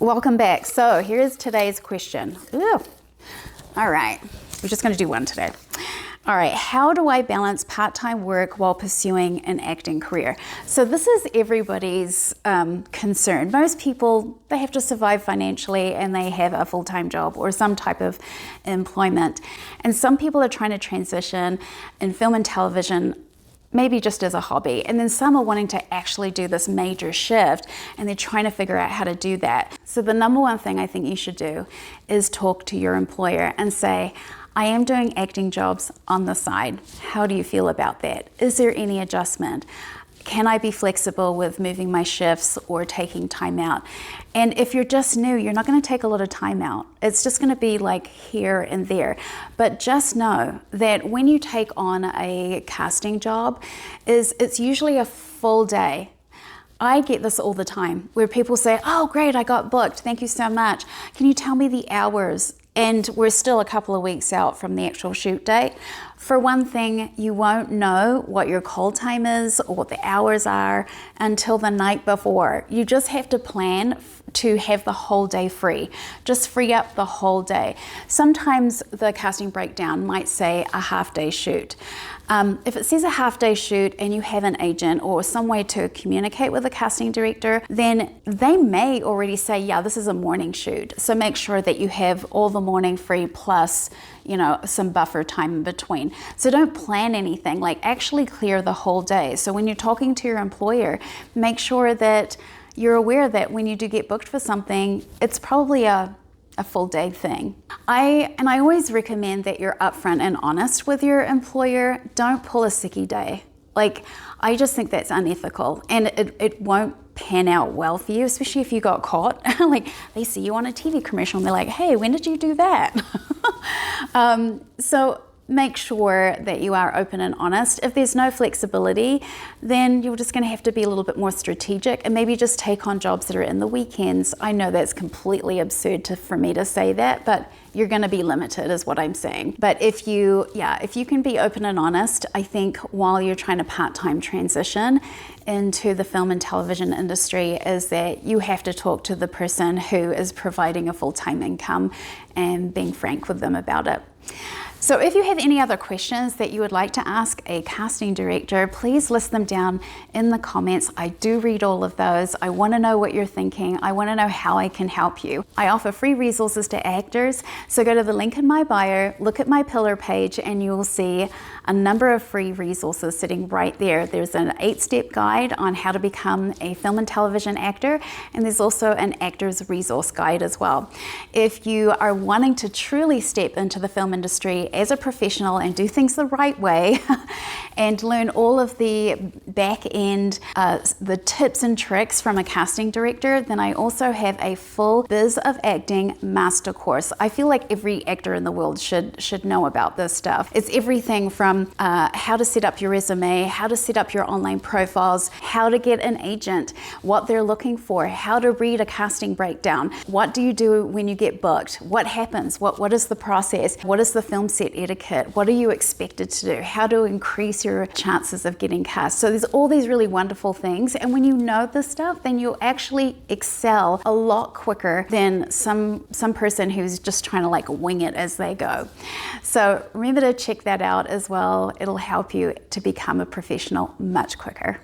Welcome back. So here's today's question. Ooh. All right, we're just gonna do one today. All right, how do I balance part-time work while pursuing an acting career? So this is everybody's concern. Most people, they have to survive financially and they have a full-time job or some type of employment. And some people are trying to transition in film and television maybe just as a hobby. And then some are wanting to actually do this major shift and they're trying to figure out how to do that. So the number one thing I think you should do is talk to your employer and say, I am doing acting jobs on the side. How do you feel about that? Is there any adjustment? Can I be flexible with moving my shifts or taking time out? And if you're just new, you're not gonna take a lot of time out. It's just gonna be like here and there. But just know that when you take on a casting job, it's usually a full day. I get this all the time where people say, oh great, I got booked, thank you so much. Can you tell me the hours? And we're still a couple of weeks out from the actual shoot date. For one thing, you won't know what your call time is or what the hours are until the night before. You just have to plan to have the whole day free. Just free up the whole day. Sometimes the casting breakdown might say a half-day shoot. If it says a half-day shoot and you have an agent or some way to communicate with a casting director, then they may already say, yeah, this is a morning shoot. So make sure that you have all the morning free plus, you know, some buffer time in between. So don't plan anything, like actually clear the whole day. So when you're talking to your employer, make sure that you're aware that when you do get booked for something, it's probably a full day thing. I always recommend that you're upfront and honest with your employer. Don't pull a sickie day. Like, I just think that's unethical and it won't pan out well for you, especially if you got caught. Like, they see you on a TV commercial and they're like, hey, when did you do that? So make sure that you are open and honest. If there's no flexibility, then you're just gonna have to be a little bit more strategic and maybe just take on jobs that are in the weekends. I know that's completely absurd for me to say that, but you're gonna be limited is what I'm saying. But if you can be open and honest, I think while you're trying to part-time transition into the film and television industry, is that you have to talk to the person who is providing a full-time income and being frank with them about it. So if you have any other questions that you would like to ask a casting director, please list them down in the comments. I do read all of those. I want to know what you're thinking. I want to know how I can help you. I offer free resources to actors. So go to the link in my bio, look at my pillar page, and you will see a number of free resources sitting right there. There's an 8-step guide on how to become a film and television actor, and there's also an actor's resource guide as well. If you are wanting to truly step into the film industry as a professional and do things the right way and learn all of the back end, the tips and tricks from a casting director, then I also have a full BIZ of Acting master course. I feel like every actor in the world should know about this stuff. It's everything from how to set up your resume, how to set up your online profiles, how to get an agent, what they're looking for, how to read a casting breakdown, what do you do when you get booked, what happens, what is the process, what is the film set etiquette, what are you expected to do, how to increase your chances of getting cast. So there's all these really wonderful things, and when you know this stuff, then you'll actually excel a lot quicker than some person who's just trying to like wing it as they go. So remember to check that out as well. It'll help you to become a professional much quicker.